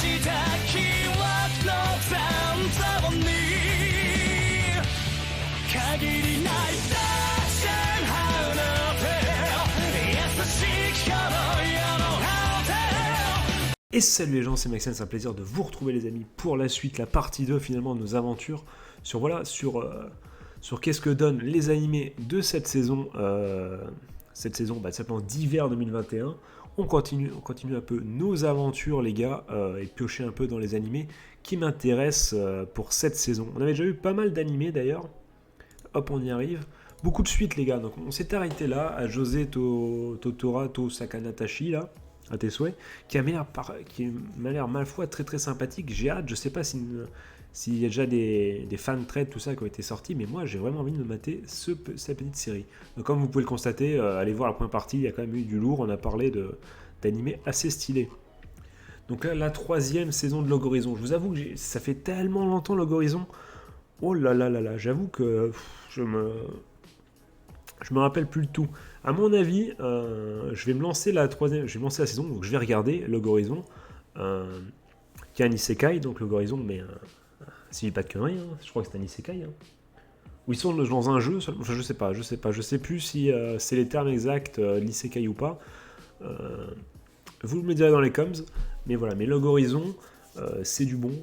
した記憶の残像に限りないダッシュハウの手優しき頃よのハウテ Et salut les gens, c'est Maxime, c'est un plaisir de vous retrouver les amis pour la suite, la partie 2 finalement de nos aventures sur qu'est-ce que donnent les animés de cette saison simplement d'hiver 2021. On continue un peu nos aventures les gars et piocher un peu dans les animés qui m'intéressent pour cette saison. On avait déjà eu pas mal d'animés d'ailleurs, hop on y arrive. Beaucoup de suites les gars, donc on s'est arrêté là à José Totora to Sakanatashi là, à tes souhaits, qui m'a l'air ma foi très très sympathique. J'ai hâte, je sais pas s'il y a déjà des fan trades, tout ça qui ont été sortis, mais moi j'ai vraiment envie de me mater cette petite série. Donc comme vous pouvez le constater, allez voir la première partie, il y a quand même eu du lourd, on a parlé d'animés assez stylés. Donc là, la 3e saison de Log Horizon, je vous avoue que ça fait tellement longtemps Log Horizon, oh là là là là, j'avoue que je me rappelle plus le tout. À mon avis, je vais me lancer la saison, donc je vais regarder Log Horizon, qui est un isekai, donc Log Horizon, mais si j'ai pas de conneries, hein, je crois que c'est un isekai. Hein. Où ils sont dans un jeu, enfin, je sais plus si c'est les termes exacts l'isekai ou pas. Vous me direz dans les coms, mais voilà, mais Log Horizon, c'est du bon.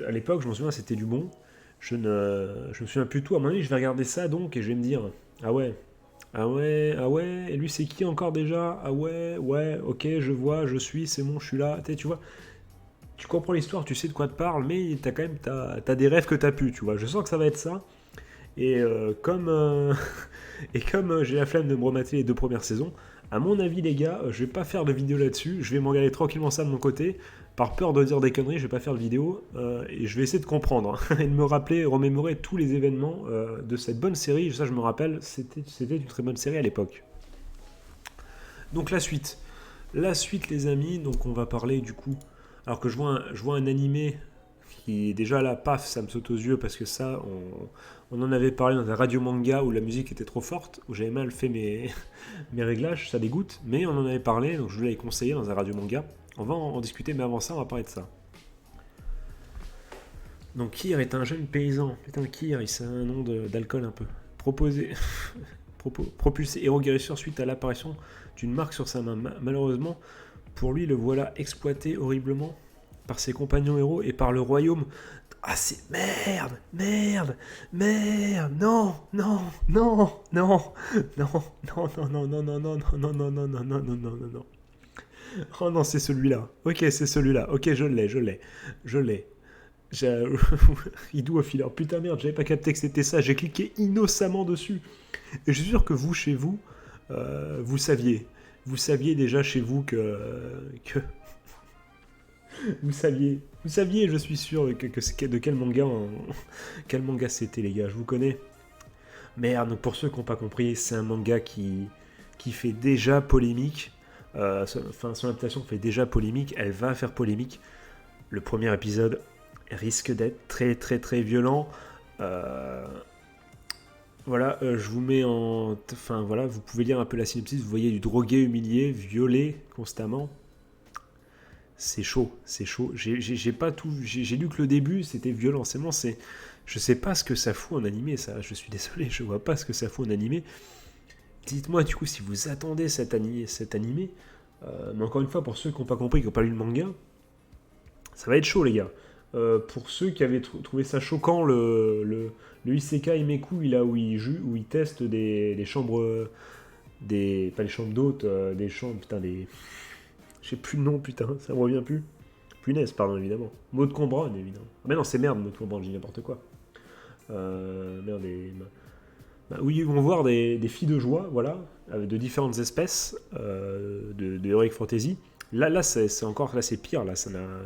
À l'époque, je m'en souviens, c'était du bon. Je me souviens plus tout. À mon avis, je vais regarder ça donc et je vais me dire ah ouais, et lui c'est qui encore déjà? Ah ouais, ok, je vois, je suis, c'est bon, je suis là. Tu vois, tu comprends l'histoire, tu sais de quoi te parle, mais t'as des rêves que t'as pu, tu vois. Je sens que ça va être ça. Et comme j'ai la flemme de me remater les 2 premières saisons, à mon avis les gars, je vais pas faire de vidéo là-dessus. Je vais me regarder tranquillement ça de mon côté. Par peur de dire des conneries, je vais pas faire de vidéo et je vais essayer de comprendre et de me rappeler, remémorer tous les événements de cette bonne série. Ça, je me rappelle, c'était une très bonne série à l'époque. Donc la suite, les amis. Donc on va parler du coup. Alors que je vois un animé qui déjà là, paf, ça me saute aux yeux parce que ça, on en avait parlé dans un radio manga où la musique était trop forte, où j'avais mal fait mes réglages, ça dégoûte. Mais on en avait parlé, donc je vous l'avais conseillé dans un radio manga. On va en discuter, mais avant ça, on va parler de ça. Donc Kir est un jeune paysan. Putain, Kir, c'est un nom d'alcool un peu. Propulsé héros guérisseur suite à l'apparition d'une marque sur sa main. Malheureusement, pour lui, le voilà exploité horriblement par ses compagnons héros et par le royaume. Ah, c'est merde, non. Oh non, c'est celui-là. Ok, c'est celui-là. Ok, je l'ai. Idou au fileur. Putain merde, j'avais pas capté que c'était ça. J'ai cliqué innocemment dessus. Et je suis sûr que vous, chez vous, vous saviez. Vous saviez déjà chez vous que... Vous saviez, je suis sûr de quel manga c'était, les gars. Je vous connais. Merde, pour ceux qui n'ont pas compris, c'est un manga qui fait déjà polémique. Son adaptation fait déjà polémique, elle va faire polémique. Le premier épisode risque d'être très très très violent. Voilà, je vous mets enfin voilà, vous pouvez lire un peu la synopsis. Vous voyez du drogué humilié, violé constamment. C'est chaud. J'ai pas tout, j'ai lu que le début, c'était violent. Je sais pas ce que ça fout en animé, ça. Je suis désolé, je vois pas ce que ça fout en animé. Dites-moi du coup si vous attendez cet animé. Mais encore une fois, pour ceux qui n'ont pas compris, qui n'ont pas lu le manga, ça va être chaud les gars. Pour ceux qui avaient trouvé ça choquant, le Isekai Meku, où il teste des chambres, pas les chambres d'hôtes, des chambres, putain, je sais plus le nom, putain, ça me revient plus. Punaise, pardon, évidemment. Maud Combran, évidemment. Ah mais non, c'est merde, Maud Combran, j'ai n'importe quoi. Merde, où ils vont voir des filles de joie, voilà, de différentes espèces de Heroic Fantasy. Là c'est pire, là,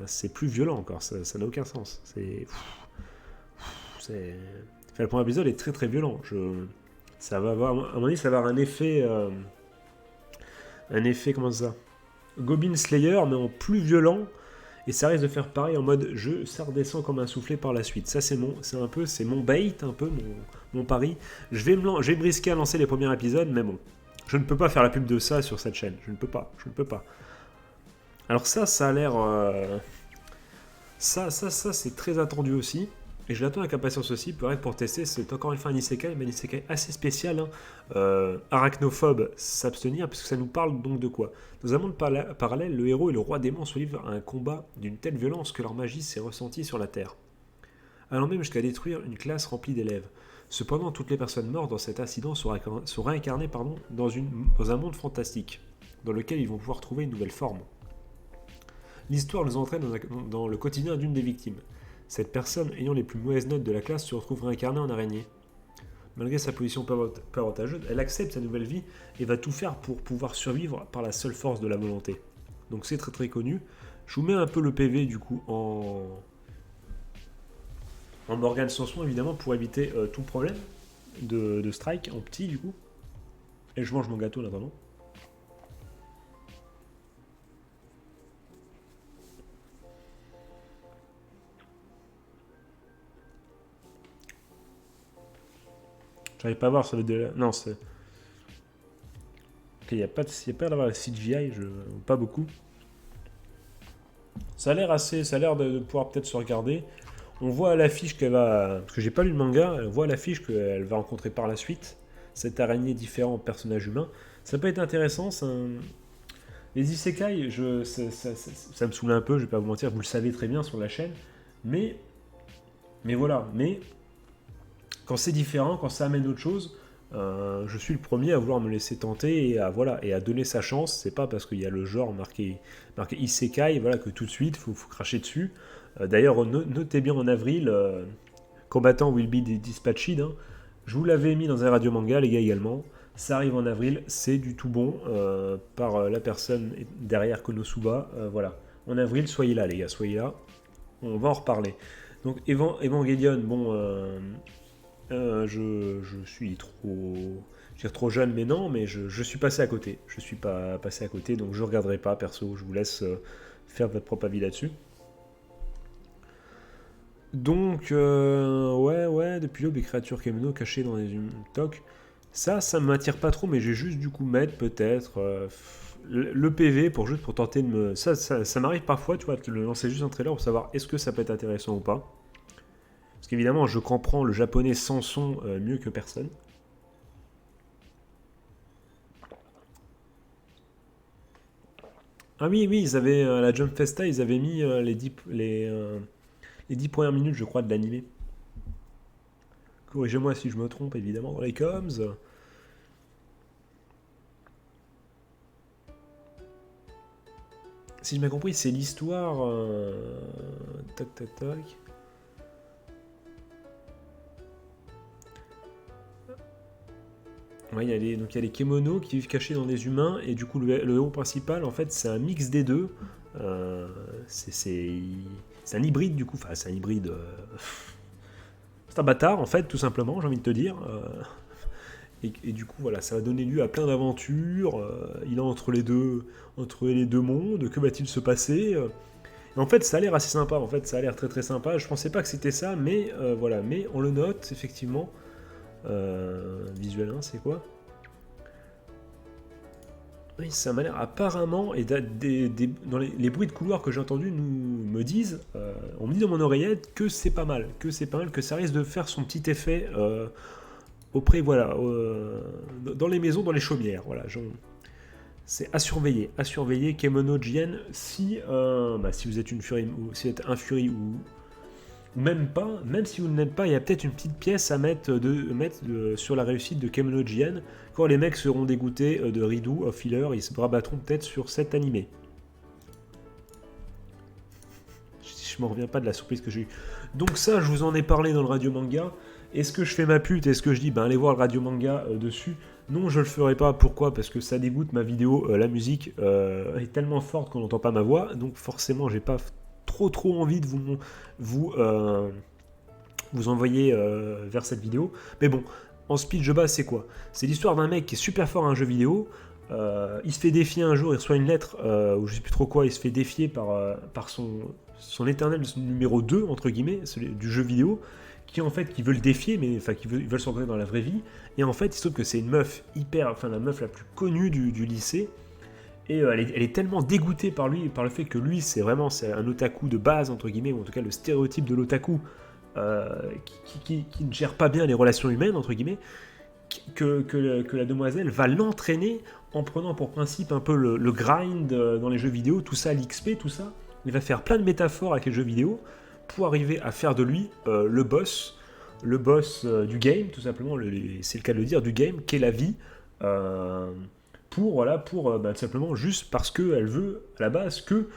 c'est plus violent encore, ça n'a aucun sens. Le premier épisode est très très violent. Ça va avoir, à mon avis, ça va avoir un effet, comment ça, Goblin Slayer, mais en plus violent. Et ça risque de faire pareil en mode ça redescend comme un soufflet par la suite. Ça c'est mon bait, un peu mon pari. Je vais me risquer à lancer les premiers épisodes, mais bon, je ne peux pas faire la pub de ça sur cette chaîne. Je ne peux pas. Alors ça a l'air... Ça, c'est très attendu aussi. Et je l'attends avec impatience aussi, pour tester. C'est encore une fois un isekai, mais un isekai assez spécial. Hein. Arachnophobe, s'abstenir, puisque ça nous parle donc de quoi? Dans un monde parallèle, le héros et le roi démon se livrent à un combat d'une telle violence que leur magie s'est ressentie sur la Terre, allant même jusqu'à détruire une classe remplie d'élèves. Cependant, toutes les personnes mortes dans cet incident sont réincarnées dans un monde fantastique, dans lequel ils vont pouvoir trouver une nouvelle forme. L'histoire nous entraîne dans le quotidien d'une des victimes. Cette personne, ayant les plus mauvaises notes de la classe, se retrouve réincarnée en araignée. Malgré sa position peu avantageuse, elle accepte sa nouvelle vie et va tout faire pour pouvoir survivre par la seule force de la volonté. Donc c'est très très connu. Je vous mets un peu le PV du coup en Morgane sans son évidemment pour éviter tout problème de strike en petit du coup. Et je mange mon gâteau en attendant. J'arrive pas à voir, ça veut dire... Non, c'est... Ok, il n'y a pas d'avoir la CGI, pas beaucoup. Ça a l'air de pouvoir peut-être se regarder. On voit à l'affiche qu'elle va... Parce que j'ai pas lu le manga, on voit à l'affiche qu'elle va rencontrer par la suite cette araignée différent personnage humain. Ça peut être intéressant, les isekai, ça me saoule un peu, je vais pas vous mentir, vous le savez très bien sur la chaîne. Mais voilà, quand c'est différent, quand ça amène autre chose, je suis le premier à vouloir me laisser tenter et à donner sa chance. C'est pas parce qu'il y a le genre marqué Isekai que tout de suite faut cracher dessus. D'ailleurs, notez bien en avril, Combattant Will Be Dispatched. Hein. Je vous l'avais mis dans un radio manga, les gars également. Ça arrive en avril, c'est du tout bon par la personne derrière Konosuba. Voilà. En avril, soyez là, les gars, soyez là. On va en reparler. Donc, Evangelion, bon. Je suis trop jeune, mais non, mais je suis passé à côté. Je suis pas passé à côté, donc je regarderai pas, perso. Je vous laisse faire votre propre avis là-dessus. Donc, ouais, depuis l'aube, les créatures Kemono cachées dans les tocs. Ça m'attire pas trop, mais j'ai juste du coup mettre peut-être le PV pour tenter de me... Ça m'arrive parfois, tu vois, de le lancer juste un trailer pour savoir est-ce que ça peut être intéressant ou pas. Parce qu'évidemment, je comprends le japonais sans son mieux que personne. Ah oui, ils avaient, à la Jump Festa, ils avaient mis les 10 premières minutes, je crois, de l'animé. Corrigez-moi si je me trompe, évidemment, dans les coms. Si je m'ai compris, c'est l'histoire... Tac, tac, tac... Ouais, il y a les Kemono qui vivent cachés dans des humains, et du coup, le héros principal, en fait, c'est un mix des deux. C'est un hybride, du coup. Enfin, c'est un hybride... C'est un bâtard, en fait, tout simplement, j'ai envie de te dire. Et du coup, voilà, ça va donner lieu à plein d'aventures. Il est entre les deux mondes. Que va-t-il se passer et en fait, ça a l'air assez sympa. En fait, ça a l'air très très sympa. Je pensais pas que c'était ça, mais voilà. Mais on le note, effectivement. Visuel 1, c'est quoi? Oui, ça m'a l'air apparemment, et dans les bruits de couloir que j'ai entendus me disent, on me dit dans mon oreillette que c'est pas mal, que ça risque de faire son petit effet auprès, voilà, dans les maisons, dans les chaumières, voilà. C'est à surveiller, Kemono Jien, si vous êtes une furie, ou si vous êtes un furie ou même pas, même si vous ne l'êtes pas, il y a peut-être une petite pièce à mettre sur la réussite de Kemono Jien. Quand les mecs seront dégoûtés de Ridou, of Filler, ils se rabattront peut-être sur cet animé. Je m'en reviens pas de la surprise que j'ai eue. Donc ça, je vous en ai parlé dans le radio manga. Est-ce que je fais ma pute? Est-ce que je dis, allez voir le radio manga dessus? Non, je le ferai pas. Pourquoi? Parce que ça dégoûte ma vidéo. La musique est tellement forte qu'on n'entend pas ma voix. Donc forcément, j'ai pas trop envie de vous envoyer vers cette vidéo. Mais bon, en speech de base, c'est quoi? C'est l'histoire d'un mec qui est super fort à un jeu vidéo. Il se fait défier un jour, il reçoit une lettre, ou je sais plus trop quoi, il se fait défier par son éternel numéro 2, entre guillemets, du jeu vidéo, qui veut le défier, mais enfin qui veulent se rencontrer dans la vraie vie. Et en fait, il se trouve que c'est une meuf la meuf la plus connue du lycée. Et elle est tellement dégoûtée par lui, par le fait que lui, c'est un otaku de base, entre guillemets, ou en tout cas le stéréotype de l'otaku, qui ne gère pas bien les relations humaines, entre guillemets, que la demoiselle va l'entraîner en prenant pour principe un peu le grind dans les jeux vidéo, tout ça, l'XP, tout ça. Il va faire plein de métaphores avec les jeux vidéo pour arriver à faire de lui le boss du game, tout simplement, c'est le cas de le dire, du game, qu'est la vie, tout simplement juste parce qu'elle veut, à la base, que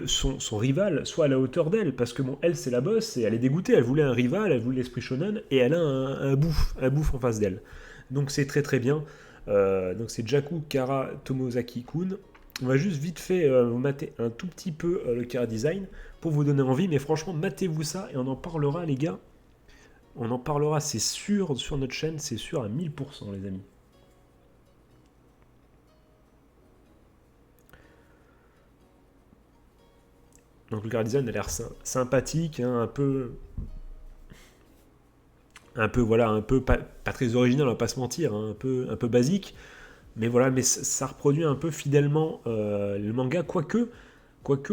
son rival soit à la hauteur d'elle, parce que bon, elle c'est la boss et elle est dégoûtée, elle voulait un rival, elle voulait l'esprit shonen et elle a un bouffe en face d'elle. Donc c'est très très bien. Donc c'est Jaku Kara Tomozaki-kun. On va juste vite fait vous mater un tout petit peu le Kara Design pour vous donner envie, mais franchement matez-vous ça et on en parlera les gars. On en parlera, c'est sûr, sur notre chaîne, c'est sûr à 1000% les amis. Donc le Kara Design a l'air sympathique, hein, un peu pas très original, on va pas se mentir, hein, un peu basique, mais voilà, mais ça reproduit un peu fidèlement le manga, quoique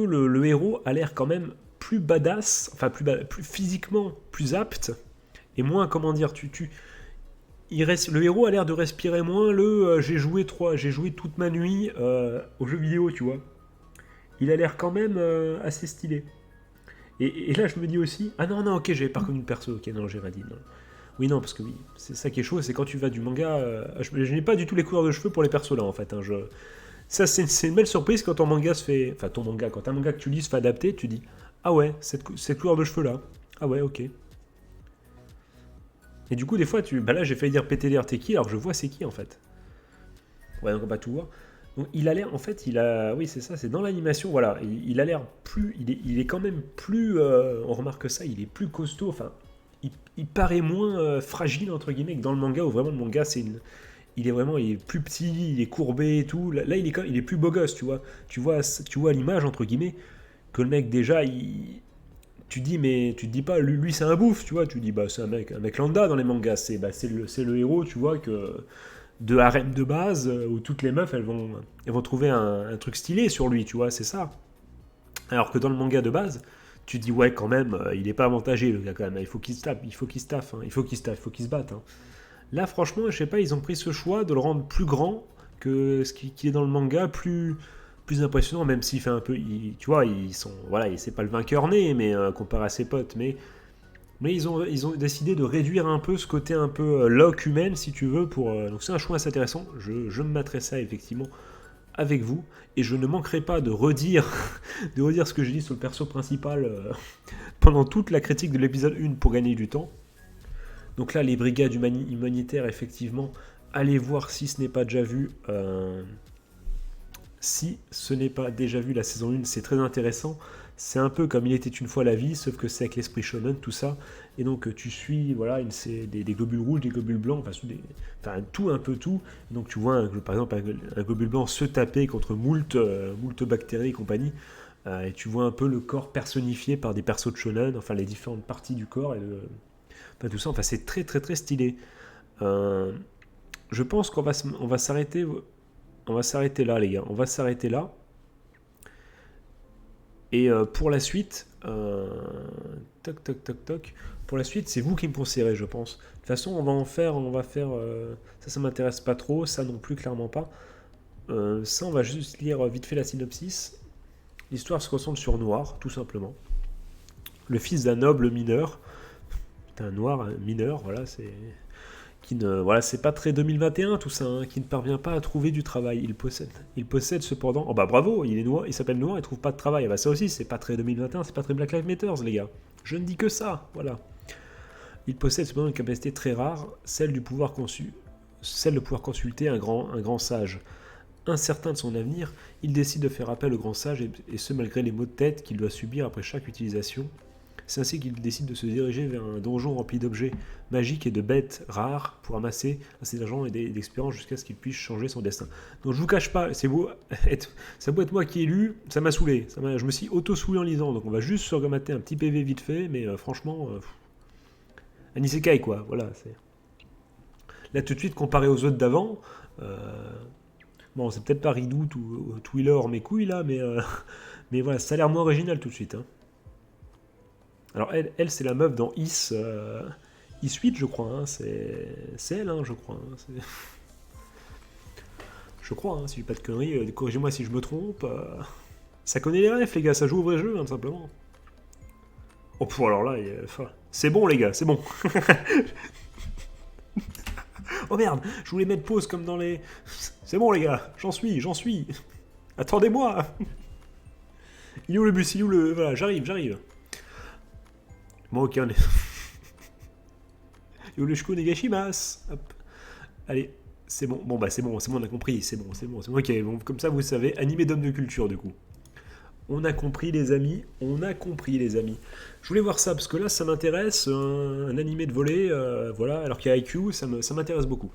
le héros a l'air quand même plus badass, enfin plus physiquement plus apte et moins, comment dire, le héros a l'air de respirer moins j'ai joué toute ma nuit aux jeux vidéo, tu vois. Il a l'air quand même assez stylé. Et là, je me dis aussi, ah non, ok, j'avais pas reconnu le perso, ok, non, j'ai rien dit, non. Oui, non, parce que oui, c'est ça qui est chaud, c'est quand tu vas du manga. Je n'ai pas du tout les couleurs de cheveux pour les persos là, en fait. Hein, ça, c'est une belle surprise quand ton manga se fait. Enfin, ton manga, quand un manga que tu lis se fait adapter, tu dis, ah ouais, cette couleur de cheveux là. Ah ouais, ok. Et du coup, des fois, là, j'ai failli dire PTDR, t'es qui, alors je vois c'est qui en fait. Ouais, donc on va pas tout voir. Donc il a l'air, en fait, oui c'est ça, c'est dans l'animation, voilà, il a l'air plus, il est quand même plus, on remarque ça, il est plus costaud, enfin, il paraît moins fragile entre guillemets que dans le manga où vraiment le manga il est plus petit, il est courbé et tout. Là il est plus beau gosse, tu vois à l'image entre guillemets que le mec déjà tu te dis pas lui c'est un bouffe, tu vois, tu dis bah c'est un mec lambda dans les mangas, c'est le héros, tu vois que de harem de base où toutes les meufs elles vont trouver un truc stylé sur lui, tu vois, c'est ça. Alors que dans le manga de base, tu dis ouais quand même, il est pas avantagé le gars quand même, il faut qu'il se tape, hein, il faut qu'il se batte. Hein. Là franchement, je sais pas, ils ont pris ce choix de le rendre plus grand que ce qui est dans le manga, plus impressionnant, même s'il fait un peu, tu vois, c'est pas le vainqueur né, mais comparé à ses potes, mais ils ont décidé de réduire un peu ce côté un peu lock humaine, si tu veux, donc c'est un choix assez intéressant. Je me mettrai ça effectivement avec vous et je ne manquerai pas de redire ce que j'ai dit sur le perso principal pendant toute la critique de l'épisode 1 pour gagner du temps. Donc là les brigades humanitaires effectivement, allez voir si ce n'est pas déjà vu la saison 1, c'est très intéressant. C'est un peu comme Il était une fois la vie, sauf que c'est avec l'esprit shonen, tout ça. Et donc tu suis c'est des globules rouges, des globules blancs, tout, un peu tout. Et donc tu vois par exemple un globule blanc se taper contre moult bactéries et compagnie. Et tu vois un peu le corps personnifié par des persos de shonen, enfin les différentes parties du corps. Tout ça, enfin c'est très très très stylé. Je pense qu'on va s'arrêter. On va s'arrêter là les gars, on va s'arrêter là. Et pour la suite, toc. Pour la suite, c'est vous qui me conseillerez, je pense. De toute façon, on va faire. Ça m'intéresse pas trop, ça non plus, clairement pas. Ça, on va juste lire vite fait la synopsis. L'histoire se concentre sur Noir, tout simplement. Le fils d'un noble mineur. Un noir, un mineur, voilà, c'est pas très 2021 tout ça, hein, qui ne parvient pas à trouver du travail. Il possède cependant, oh bah bravo, il est noir, il s'appelle Noir, il trouve pas de travail. Ah bah ça aussi, c'est pas très 2021, c'est pas très Black Lives Matter les gars. Je ne dis que ça, voilà. Il possède cependant une capacité très rare, celle de pouvoir consulter un grand sage. Incertain de son avenir, il décide de faire appel au grand sage et ce malgré les maux de tête qu'il doit subir après chaque utilisation. C'est ainsi qu'il décide de se diriger vers un donjon rempli d'objets magiques et de bêtes rares pour amasser assez d'argent et d'expérience jusqu'à ce qu'il puisse changer son destin. Donc je vous cache pas, ça beau être moi qui ai lu, ça m'a saoulé. Je me suis auto-saoulé en lisant, donc on va juste se remater un petit PV vite fait, mais franchement, un isekai quoi, voilà. Là tout de suite, comparé aux autres d'avant, Bon, c'est peut-être pas Redout ou Twiller mes couilles là, mais voilà, ça a l'air moins original tout de suite. Hein. Alors elle c'est la meuf dans Is 8, je crois. Hein. C'est elle, hein, je crois. Hein. Je crois, hein, si je dis pas de conneries, corrigez-moi si je me trompe. Ça connaît les refs, les gars, ça joue au vrai jeu, hein, tout simplement. Oh, pff, alors là, c'est bon, les gars, c'est bon. Oh merde, je voulais mettre pause comme dans les. C'est bon, les gars, j'en suis. Attendez-moi. Il est où le bus, il est où le. Voilà, j'arrive. Bon, ok, on est. Yoroshiku negashimasu. Hop. Allez, c'est bon. Bon, bah, c'est bon, on a compris. C'est bon. Ok, bon, comme ça, vous savez, animé d'homme de culture, du coup. On a compris, les amis. Je voulais voir ça, parce que là, ça m'intéresse. Un animé de volley, voilà. Alors qu'il y a IQ, ça m'intéresse beaucoup.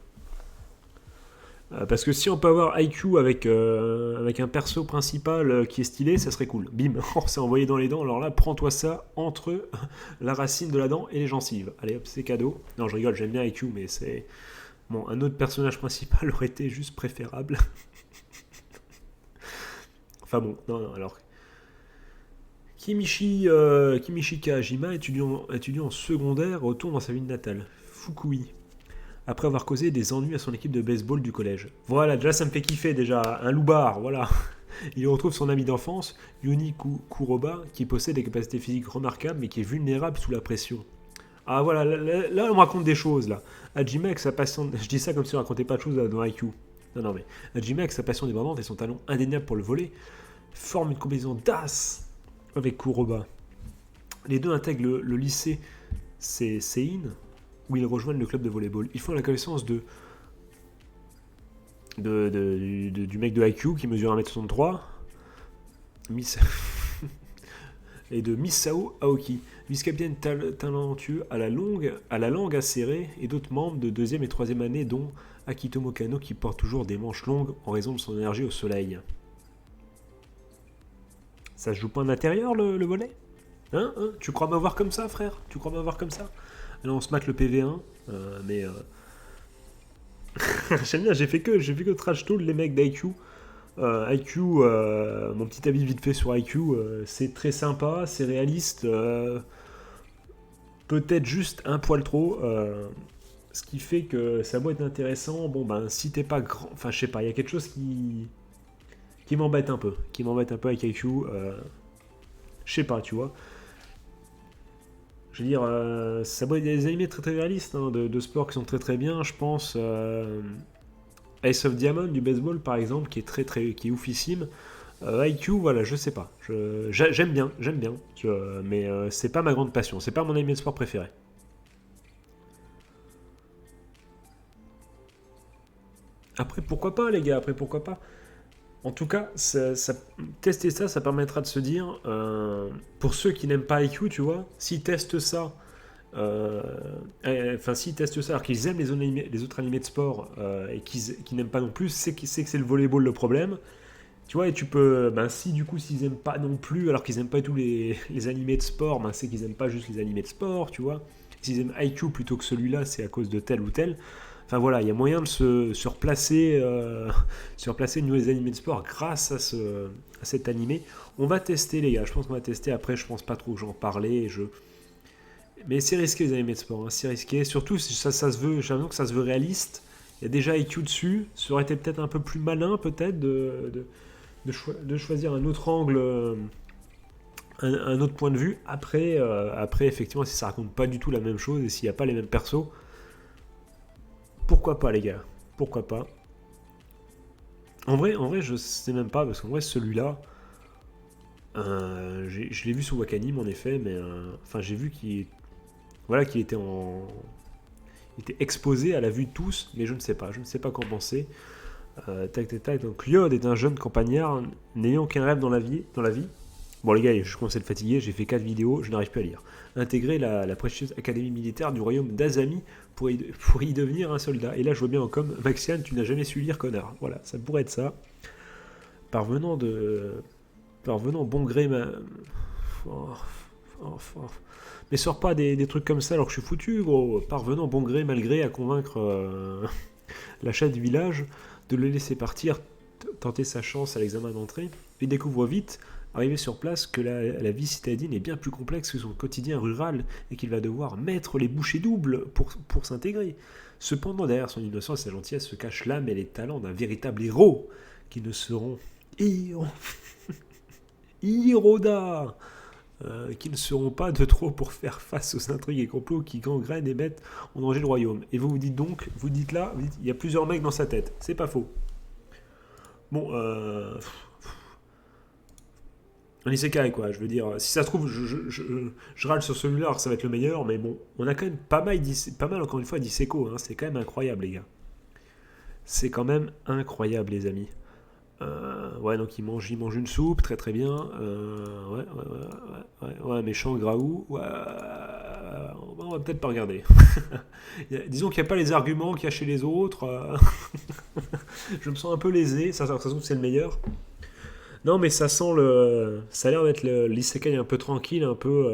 Parce que si on peut avoir IQ avec un perso principal qui est stylé, ça serait cool. Bim, on s'est envoyé dans les dents. Alors là, prends-toi ça entre la racine de la dent et les gencives. Allez hop, c'est cadeau. Non, je rigole, j'aime bien IQ, mais c'est... Bon, un autre personnage principal aurait été juste préférable. Enfin bon, non, alors... Kimichi Kajima, étudiant en secondaire, retourne dans sa ville natale, Fukui, après avoir causé des ennuis à son équipe de baseball du collège. Voilà, déjà ça me fait kiffer déjà, un loupard, voilà. Il retrouve son ami d'enfance, Yuni Kuroba, qui possède des capacités physiques remarquables, mais qui est vulnérable sous la pression. Ah voilà, là on me raconte des choses, là. Hajime avec sa passion... Je dis ça comme si on racontait pas de choses dans IQ. Non, mais Hajime avec sa passion débordante et son talent indéniable pour le volley, forme une combinaison d'as avec Kuroba. Les deux intègrent le lycée Sein, où ils rejoignent le club de volleyball. Ils font la connaissance du mec de IQ qui mesure 1m63, et de Misao Aoki, vice-capitaine talentueux à la langue acérée, et d'autres membres de 2e et 3e année, dont Akitomo Kano qui porte toujours des manches longues en raison de son énergie au soleil. Ça se joue pas en intérieur le volley ? Hein Tu crois m'avoir comme ça, frère ? Tu crois m'avoir comme ça ? Alors on se mate le PV1, mais... J'aime bien, j'ai fait que trash talk les mecs d'IQ. IQ, mon petit avis vite fait sur IQ, c'est très sympa, c'est réaliste, peut-être juste un poil trop, ce qui fait que ça doit être intéressant. Bon ben si t'es pas grand, enfin je sais pas, il y a quelque chose qui m'embête un peu, avec IQ, je sais pas, tu vois. Je veux dire, ça doit être des animés très très réalistes, hein, de sport qui sont très très bien, je pense. Ace of Diamond du baseball par exemple, qui est oufissime. IQ, voilà, je sais pas. J'aime bien, tu vois, mais c'est pas ma grande passion, c'est pas mon anime de sport préféré. Après, pourquoi pas, les gars, pourquoi pas. En tout cas, tester ça permettra de se dire, pour ceux qui n'aiment pas IQ, tu vois, s'ils testent ça, alors qu'ils aiment les autres animés de sport et qu'ils n'aiment pas non plus, c'est que c'est le volleyball le problème. Tu vois, et tu peux, si du coup, s'ils aiment pas non plus, alors qu'ils aiment pas tous les animés de sport, c'est qu'ils aiment pas juste les animés de sport, tu vois. S'ils aiment IQ plutôt que celui-là, c'est à cause de tel ou tel. Enfin voilà, il y a moyen de se replacer de nouveaux animés de sport grâce à cet animé. On va tester, les gars, je pense qu'on va tester. Après, je pense pas trop que j'en parlais. Mais c'est risqué les animés de sport, hein, c'est risqué. Surtout si ça se veut, j'ai l'impression que ça se veut réaliste. Il y a déjà IQ dessus. Ça aurait été peut-être un peu plus malin, peut-être, de choisir un autre angle, un autre point de vue. Après, effectivement, si ça raconte pas du tout la même chose et s'il n'y a pas les mêmes persos, pourquoi pas, les gars ? Pourquoi pas ? En vrai, je sais même pas, parce qu'en vrai, celui-là, je l'ai vu sous Wakanim, en effet, mais j'ai vu qu'il était il était exposé à la vue de tous, mais je ne sais pas qu'en penser. Donc Lyod est un jeune campagnard n'ayant qu'un rêve dans la vie. Bon les gars, je commence à être fatigué, j'ai fait 4 vidéos, je n'arrive plus à lire. Intégrer la prestigieuse académie militaire du royaume d'Azami pour y devenir un soldat. Et là je vois bien en com, Maxiane, tu n'as jamais su lire, connard. Voilà, ça pourrait être ça. Parvenant bon gré... Mais sors pas des trucs comme ça alors que je suis foutu, gros. Parvenant bon gré, malgré, à convaincre la chef du village de le laisser partir tenter sa chance à l'examen d'entrée. Il découvre vite, arrivé sur place, que la vie citadine est bien plus complexe que son quotidien rural et qu'il va devoir mettre les bouchées doubles pour s'intégrer. Cependant, derrière son innocence et sa gentillesse se cachent l'âme et les talents d'un véritable héros qui ne seront Hiroda, qui ne seront pas de trop pour faire face aux intrigues et complots qui gangrènent et mettent en danger le royaume. Et vous dites donc, il y a plusieurs mecs dans sa tête. C'est pas faux. Bon, un isekai quoi, je veux dire, si ça se trouve, je râle sur celui-là, alors ça va être le meilleur, mais bon, on a quand même pas mal encore une fois d'isekai, hein, c'est quand même incroyable les gars. C'est quand même incroyable les amis. Ouais, donc il mange une soupe, très très bien. Ouais, méchant Graou. Ouais, on va peut-être pas regarder. Disons qu'il n'y a pas les arguments qu'il y a chez les autres. Je me sens un peu lésé, ça se trouve c'est le meilleur. Non, mais ça sent le. Ça a l'air d'être l'isekai un peu tranquille, un peu.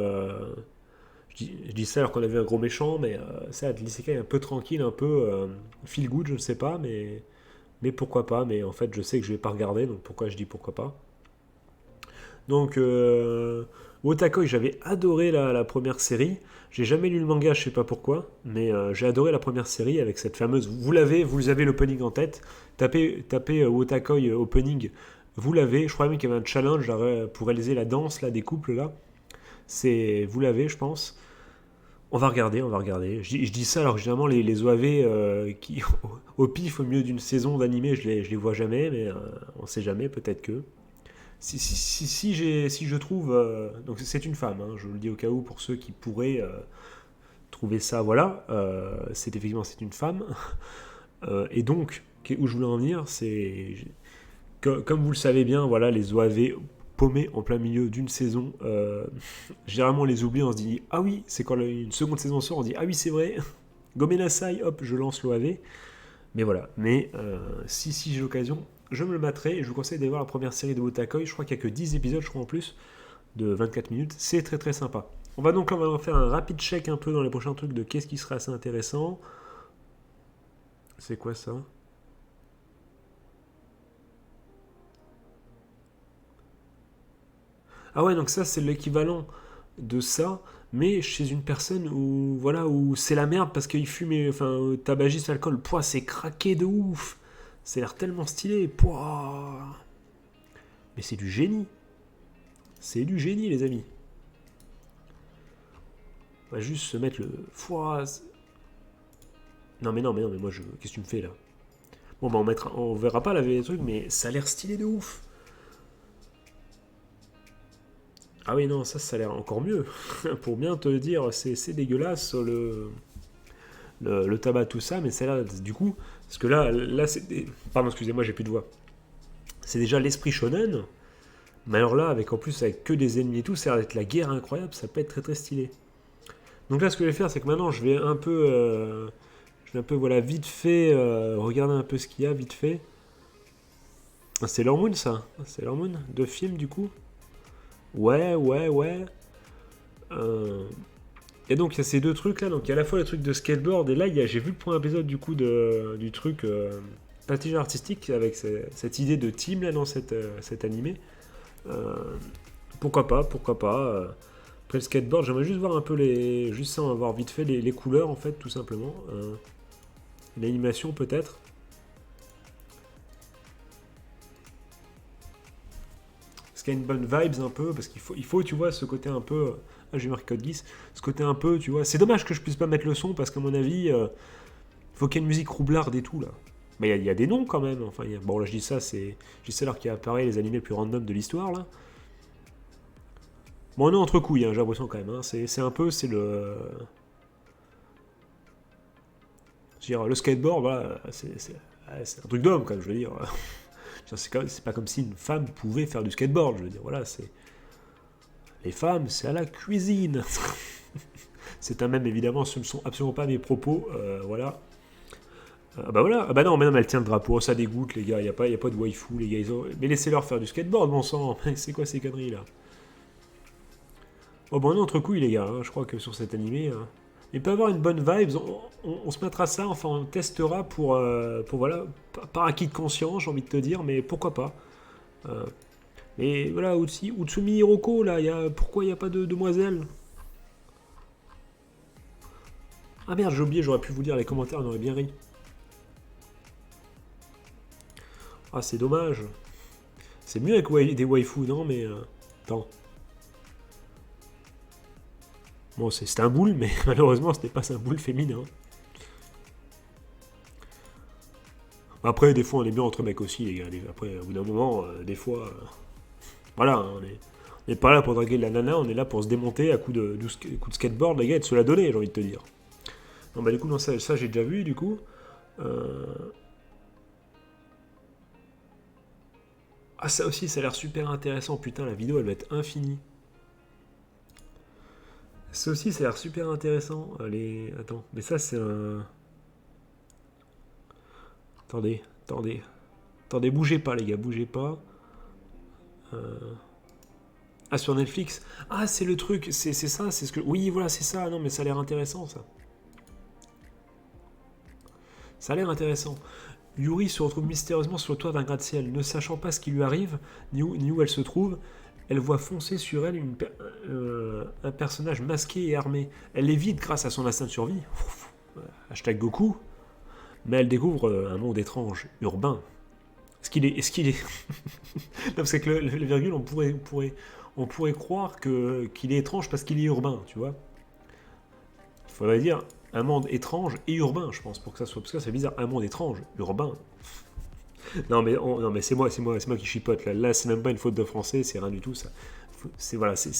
Je dis ça alors qu'on avait un gros méchant, mais ça a l'air l'isekai un peu tranquille, un peu feel good, je ne sais pas, mais pourquoi pas, mais en fait je sais que je vais pas regarder, donc pourquoi je dis pourquoi pas. Donc Wotakoi, j'avais adoré la première série, j'ai jamais lu le manga, je sais pas pourquoi, mais j'ai adoré la première série avec cette fameuse, vous avez l'opening en tête, tapez Wotakoi opening, vous l'avez, je crois même qu'il y avait un challenge pour réaliser la danse là, des couples là, vous l'avez je pense. On va regarder. Je dis ça alors que généralement les OAV qui au pif au milieu d'une saison d'animé, je les vois jamais, mais on sait jamais, peut-être que. Si je trouve. Donc c'est une femme, hein, je le dis au cas où pour ceux qui pourraient trouver ça, voilà. C'est une femme. Et donc, où je voulais en venir, c'est. Comme vous le savez bien, voilà, les OAV paumé en plein milieu d'une saison. Généralement, on les oublie, on se dit ah oui, c'est quand une seconde saison sort, on dit ah oui, c'est vrai. Gomenasai, hop, je lance l'OAV. Mais voilà. Mais si j'ai l'occasion, je me le materai et je vous conseille d'aller voir la première série de Wotakoi. Je crois qu'il n'y a que 10 épisodes, je crois en plus, de 24 minutes. C'est très très sympa. On va faire un rapide check un peu dans les prochains trucs de qu'est-ce qui serait assez intéressant. C'est quoi ça ? Ah ouais, donc ça c'est l'équivalent de ça, mais chez une personne où c'est la merde parce qu'il fume, tabagiste, alcool, pouah, c'est craqué de ouf. Ça a l'air tellement stylé, pouah. Mais c'est du génie. C'est du génie les amis. On va juste se mettre le pouah. Non mais moi qu'est-ce que tu me fais là ? Bon bah on verra pas les trucs, mais ça a l'air stylé de ouf. Ah oui, non, ça a l'air encore mieux. Pour bien te le dire, c'est dégueulasse le tabac, tout ça, mais c'est là, du coup, parce que là c'est. Pardon, excusez-moi, j'ai plus de voix. C'est déjà l'esprit shonen, mais alors là, avec que des ennemis et tout, ça a l'air d'être la guerre incroyable, ça peut être très très stylé. Donc là, ce que je vais faire, c'est que maintenant, je vais un peu, voilà, vite fait, regarder un peu ce qu'il y a, vite fait. Ah, c'est Sailor Moon, ça. C'est Sailor Moon, de film, du coup. Ouais. Et donc il y a ces deux trucs là, donc il y a à la fois le truc de skateboard et là j'ai vu le premier épisode du coup du truc patinage artistique avec cette idée de team là dans cet animé. Pourquoi pas. Après le skateboard, j'aimerais juste voir un peu juste ça, on va voir vite fait les couleurs en fait tout simplement. L'animation peut-être. Parce qu'il y a une bonne vibes un peu, parce qu'il faut tu vois, ce côté un peu. Ah, j'ai marqué code Geass. Ce côté un peu, tu vois. C'est dommage que je puisse pas mettre le son, parce qu'à mon avis, il faut qu'il y ait une musique roublarde et tout, là. Mais il y a des noms quand même. Enfin, bon, là, je dis ça alors qu'il apparaît les animés les plus random de l'histoire, là. Bon, on est entre couilles, hein, j'ai l'impression quand même. Hein. C'est un peu, c'est le. Je veux dire, le skateboard, voilà, c'est un truc d'homme, quand même, je veux dire. C'est pas comme si une femme pouvait faire du skateboard, je veux dire, voilà, c'est... Les femmes, c'est à la cuisine. C'est un même, évidemment, ce ne sont absolument pas mes propos, voilà. Bah voilà, ah bah non, mais elle tient le drapeau, ça dégoûte, les gars, y a pas de waifu, les gars, mais laissez-leur faire du skateboard, bon sang, c'est quoi ces conneries, là? Oh, bon, on est entre couilles, les gars, hein, je crois que sur cet animé... Hein. Il peut avoir une bonne vibe. On se mettra ça, enfin on testera pour voilà, par acquis de conscience, j'ai envie de te dire, mais pourquoi pas. Et voilà, aussi, Utsumi Hiroko, là, pourquoi il n'y a pas de demoiselle? Ah merde, j'ai oublié, j'aurais pu vous lire les commentaires, on aurait bien ri. Ah, c'est dommage. C'est mieux avec des waifus, non? Mais attends. Bon, c'est un boule, mais malheureusement, ce n'est pas un boule féminin. Après, des fois, on est bien entre mecs aussi, les gars. Après, au bout d'un moment, des fois... voilà, hein, on n'est pas là pour draguer la nana, on est là pour se démonter à coup de skateboard, les gars, et de se la donner, j'ai envie de te dire. Non, bah du coup, non, ça j'ai déjà vu, du coup. Ah, ça aussi, ça a l'air super intéressant. Putain, la vidéo, elle va être infinie. Ça aussi, ça a l'air super intéressant. Allez, attends, mais ça, c'est un... Attendez, bougez pas, les gars, bougez pas. Ah, sur Netflix. Ah, c'est le truc, c'est ça, c'est ce que... Oui, voilà, c'est ça. Non, mais ça a l'air intéressant, ça. Ça a l'air intéressant. Yuri se retrouve mystérieusement sur le toit d'un gratte-ciel. Ne sachant pas ce qui lui arrive, ni où elle se trouve, elle voit foncer sur elle un personnage masqué et armé. Elle l'évite grâce à son instinct de survie. Hashtag Goku. Mais elle découvre un monde étrange, urbain. Est-ce qu'il est... non, parce que le virgule, on pourrait croire qu'il est étrange parce qu'il est urbain, tu vois. Il faudrait dire un monde étrange et urbain, je pense, pour que ça soit... Parce que c'est bizarre, un monde étrange, urbain. non, mais c'est moi qui chipote, là. Là, c'est même pas une faute de français, c'est rien du tout, ça. C'est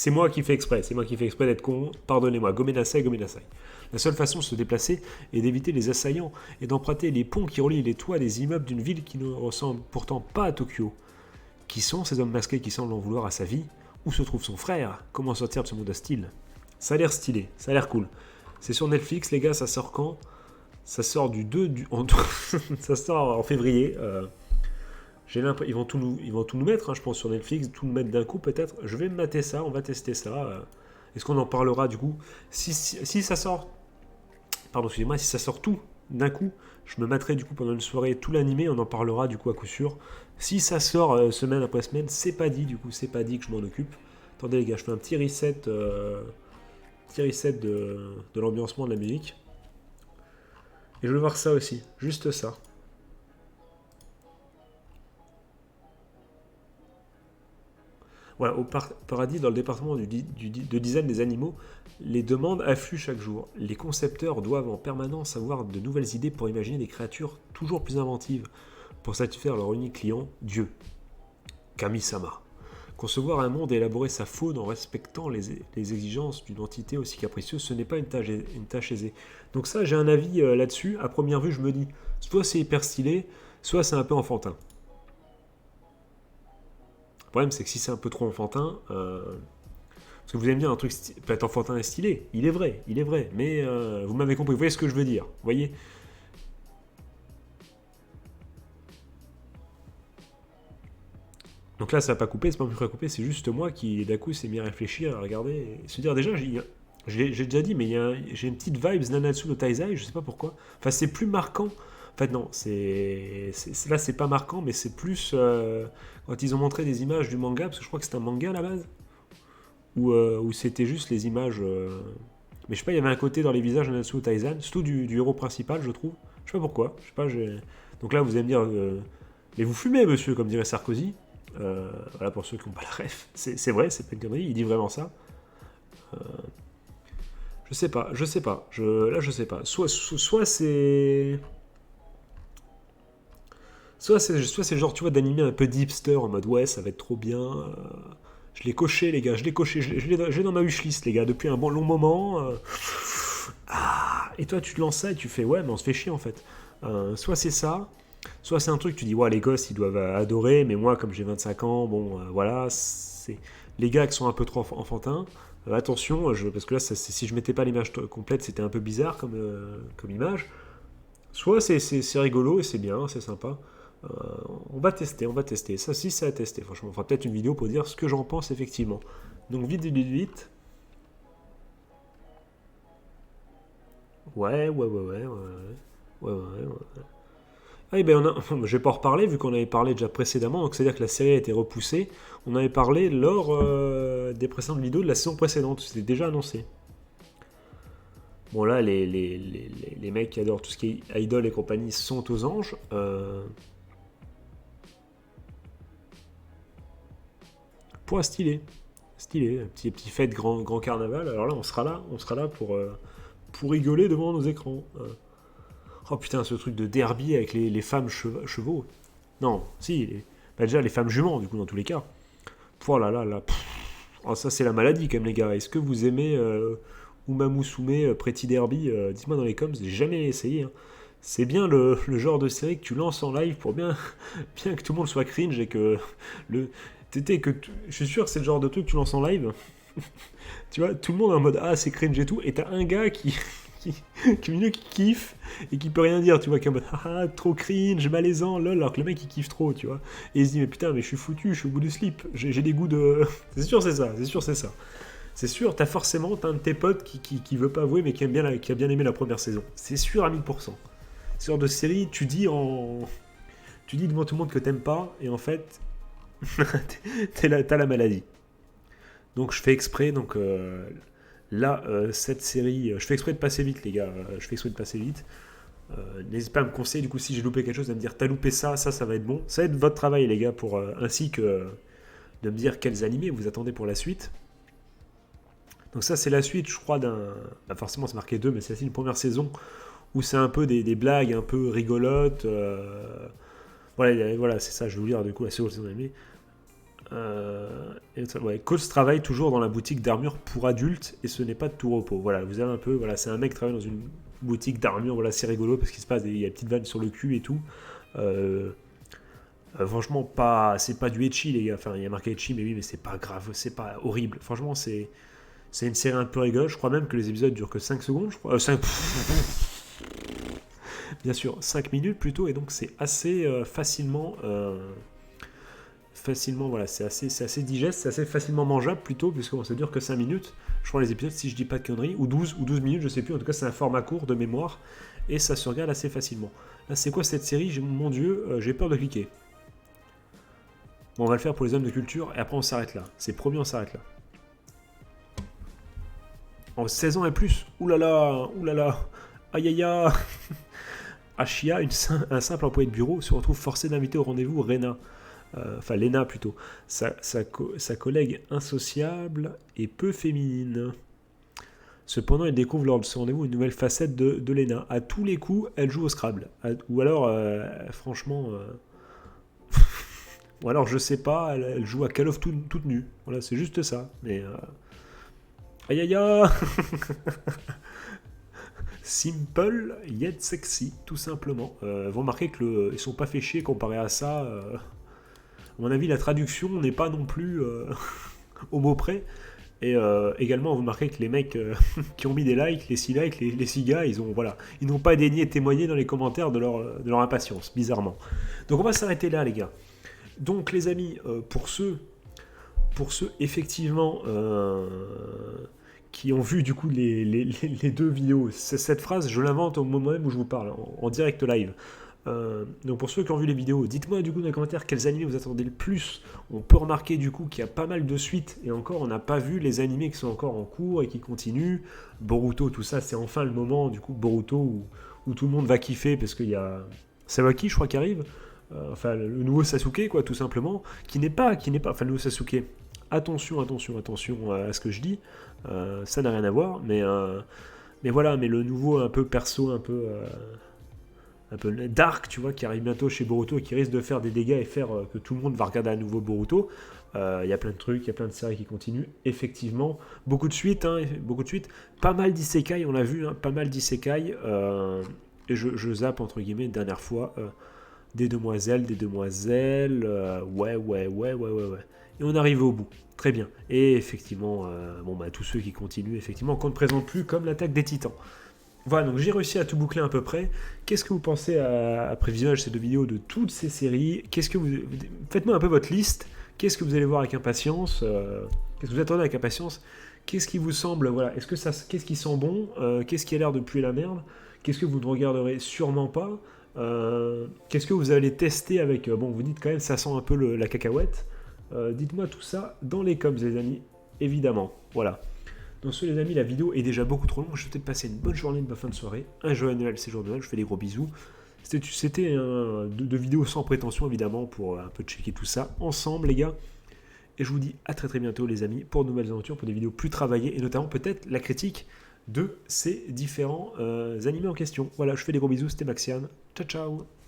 moi qui fais exprès, d'être con. Pardonnez-moi, gomenasai. La seule façon de se déplacer est d'éviter les assaillants et d'emprunter les ponts qui relient les toits des immeubles d'une ville qui ne ressemble pourtant pas à Tokyo. Qui sont ces hommes masqués qui semblent en vouloir à sa vie? Où se trouve son frère? Comment sortir de ce monde hostile? Ça a l'air stylé, ça a l'air cool. C'est sur Netflix, les gars, ça sort quand? Ça sort ça sort en février. Ils vont tout nous mettre, hein, je pense, sur Netflix, tout nous mettre d'un coup peut-être. Je vais me mater ça, on va tester ça. Est-ce qu'on en parlera du coup? Si ça sort... Pardon, excusez-moi, si ça sort tout d'un coup, je me materai du coup pendant une soirée tout l'animé, on en parlera du coup à coup sûr. Si ça sort semaine après semaine, c'est pas dit du coup, c'est pas dit que je m'en occupe. Attendez les gars, je fais un petit reset de l'ambiancement de la musique. Et je vais voir ça aussi, juste ça. Voilà, au paradis, dans le département de design des animaux, les demandes affluent chaque jour. Les concepteurs doivent en permanence avoir de nouvelles idées pour imaginer des créatures toujours plus inventives, pour satisfaire leur unique client, Dieu. Kami-sama. Concevoir un monde et élaborer sa faune en respectant les exigences d'une entité aussi capricieuse, ce n'est pas une tâche aisée. Donc ça, j'ai un avis là-dessus. À première vue, je me dis, soit c'est hyper stylé, soit c'est un peu enfantin. Le problème, c'est que si c'est un peu trop enfantin, parce que vous allez me dire, un truc peut être enfantin et stylé, il est vrai, mais vous m'avez compris, vous voyez ce que je veux dire, vous voyez. Donc là, ça n'a pas coupé, c'est pas moi qui a coupé, c'est juste moi qui, d'un coup, s'est mis à réfléchir, à regarder, et se dire, déjà, j'ai déjà dit, mais j'ai une petite vibe Nanatsu no Taizai, je sais pas pourquoi. Enfin, c'est plus marquant. En fait, non, là, c'est pas marquant, mais c'est plus quand ils ont montré des images du manga, parce que je crois que c'était un manga à la base, où c'était juste les images. Mais je sais pas, il y avait un côté dans les visages de Nanatsu no Taizai, surtout du héros principal, je trouve. Je sais pas pourquoi. Je sais pas, donc là, vous allez me dire, mais vous fumez, monsieur, comme dirait Sarkozy. Voilà, pour ceux qui n'ont pas la ref. C'est vrai, c'est pas une connerie, il dit vraiment ça. Je sais pas. Là, je sais pas. Soit c'est... Soit c'est genre, tu vois, d'animer un peu d'hipster en mode ouais, ça va être trop bien. Je l'ai coché, les gars, je l'ai dans ma wishlist, les gars, depuis un bon long moment. Et toi, tu te lances ça et tu fais ouais, mais on se fait chier en fait. Soit c'est ça, soit c'est un truc, tu dis ouais, les gosses ils doivent adorer, mais moi, comme j'ai 25 ans, bon, voilà, c'est les gars qui sont un peu trop enfantins. Attention, parce que là, si je mettais pas l'image complète, c'était un peu bizarre comme image. Soit c'est rigolo et c'est bien, c'est sympa. On va tester. Ça, si, c'est à tester. Franchement, on fera peut-être une vidéo pour dire ce que j'en pense effectivement. Donc, vite. Ouais. Ah, et ben je vais pas en reparler vu qu'on avait parlé déjà précédemment, donc c'est-à-dire que la série a été repoussée. On avait parlé lors des précédentes vidéos de la saison précédente, c'était déjà annoncé. Bon là, les mecs qui adorent tout ce qui est idol et compagnie sont aux anges. Point stylé. Stylé, petit fête grand carnaval. Alors là, on sera là pour rigoler devant nos écrans. Oh putain, ce truc de derby avec les femmes chevaux. Non, si, bah déjà les femmes juments, du coup, dans tous les cas. Oh là là là. Oh, ça, c'est la maladie, quand même, les gars. Est-ce que vous aimez Uma Musume, Pretty Derby dites-moi dans les coms, j'ai jamais essayé. Hein. C'est bien le genre de série que tu lances en live pour bien que tout le monde soit cringe et que le. Je suis sûr que c'est le genre de truc que tu lances en live. Tu vois, tout le monde est en mode ah, c'est cringe et tout. Et t'as un gars qui, qui kiffe et qui peut rien dire, tu vois, qui est en mode ah, trop cringe, malaisant, lol, alors que le mec il kiffe trop, tu vois. Et il se dit mais putain, mais je suis foutu, je suis au bout du slip, j'ai des goûts de. C'est sûr, c'est ça, c'est sûr, c'est ça. C'est sûr, t'as un de tes potes qui veut pas avouer mais qui a bien aimé la première saison. C'est sûr à 1000%. Ce genre de série, tu dis devant tout le monde que t'aimes pas et en fait, t'as la maladie. Donc je fais exprès, là, cette série, je fais exprès de passer vite, les gars. Je fais exprès de passer vite. N'hésitez pas à me conseiller, du coup, si j'ai loupé quelque chose, à me dire t'as loupé ça va être bon. Ça va être votre travail, les gars, ainsi que de me dire quels animés vous attendez pour la suite. Donc, ça, c'est la suite, je crois, forcément, c'est marqué 2, mais c'est aussi une première saison où c'est un peu des blagues un peu rigolotes. Voilà, c'est ça, je vais vous lire, du coup, la seconde saison d'animé. Coach travaille toujours dans la boutique d'armure pour adultes et ce n'est pas de tout repos. Voilà, vous avez un peu, voilà, c'est un mec qui travaille dans une boutique d'armure, voilà, c'est rigolo parce qu'il se passe, il y a des petites vannes sur le cul et tout. Franchement, c'est pas du ecchi, les gars. Enfin, il y a marqué ecchi, mais oui, mais c'est pas grave, c'est pas horrible. Franchement, c'est une série un peu rigolote. Je crois même que les épisodes durent que 5 secondes, je crois. 5... Bien sûr, 5 minutes plutôt, et donc c'est assez facilement, voilà, c'est assez digeste, c'est assez facilement mangeable plutôt, puisque ça dure que 5 minutes. Je crois les épisodes, si je dis pas de conneries, ou 12 minutes, je sais plus, en tout cas c'est un format court de mémoire, et ça se regarde assez facilement. Là, c'est quoi cette série? Mon dieu, j'ai peur de cliquer. Bon, on va le faire pour les hommes de culture, et après on s'arrête là. C'est promis, on s'arrête là. En 16 ans et plus, oulala, aïe aïe aïe. Ashia, un simple employé de bureau, se retrouve forcé d'inviter au rendez-vous Rena. Lena plutôt, sa collègue insociable et peu féminine. Cependant, il découvre lors de ce rendez-vous une nouvelle facette de Lena. À tous les coups, elle joue au Scrabble. Ou alors, franchement... ou alors, je sais pas, elle joue à Call of toute nue. Voilà, c'est juste ça. Mais... Aïe aïe aïe. Simple yet sexy, tout simplement. Vous remarquez qu'ils sont pas fait chier comparé à ça. À mon avis, la traduction n'est pas non plus au mot près. Et également, vous remarquez que les mecs qui ont mis des likes, les 6 likes, les 6 gars, ils n'ont pas daigné témoigner dans les commentaires de leur impatience, bizarrement. Donc on va s'arrêter là, les gars. Donc les amis, pour ceux effectivement qui ont vu du coup les 2 vidéos, cette phrase, je l'invente au moment même où je vous parle, en direct live. Donc pour ceux qui ont vu les vidéos, dites-moi du coup dans les commentaires quels animés vous attendez le plus. On peut remarquer du coup qu'il y a pas mal de suites, et encore on n'a pas vu les animés qui sont encore en cours et qui continuent. Boruto, tout ça, c'est enfin le moment du coup Boruto où tout le monde va kiffer, parce qu'il y a Sawaki, je crois, qui arrive, le nouveau Sasuke, quoi, tout simplement, qui n'est pas, le nouveau Sasuke. Attention à ce que je dis, ça n'a rien à voir, mais voilà, mais le nouveau un peu perso, un peu dark, tu vois, qui arrive bientôt chez Boruto et qui risque de faire des dégâts et faire que tout le monde va regarder à nouveau Boruto. Il y a plein de trucs, il y a plein de séries qui continuent, effectivement. Beaucoup de suites, pas mal d'isekai, on l'a vu, pas mal d'isekai. Et je zappe, entre guillemets, une dernière fois, des demoiselles, ouais. Et on arrive au bout. Très bien. Et effectivement, tous ceux qui continuent, effectivement, qu'on ne présente plus comme l'attaque des titans. Voilà, donc j'ai réussi à tout boucler à peu près. Qu'est-ce que vous pensez après visionnage de ces 2 vidéos de toutes ces séries? Faites-moi un peu votre liste. Qu'est-ce que vous allez voir avec impatience Qu'est-ce que vous attendez avec impatience? Qu'est-ce qui vous semble, voilà, qu'est-ce qui sent bon? Qu'est-ce qui a l'air de puer la merde? Qu'est-ce que vous ne regarderez sûrement pas? Qu'est-ce que vous allez tester avec... bon, vous dites quand même, ça sent un peu la cacahuète. Dites-moi tout ça dans les coms, les amis, évidemment. Voilà. Donc les amis, la vidéo est déjà beaucoup trop longue. Je vais peut-être passer une bonne journée, une bonne fin de soirée. Un joyeux Noël, c'est jour de Noël. Je fais des gros bisous. C'était de vidéos sans prétention, évidemment, pour un peu checker tout ça ensemble, les gars. Et je vous dis à très très bientôt, les amis, pour de nouvelles aventures, pour des vidéos plus travaillées, et notamment peut-être la critique de ces différents animés en question. Voilà, je fais des gros bisous. C'était Maxian. Ciao, ciao.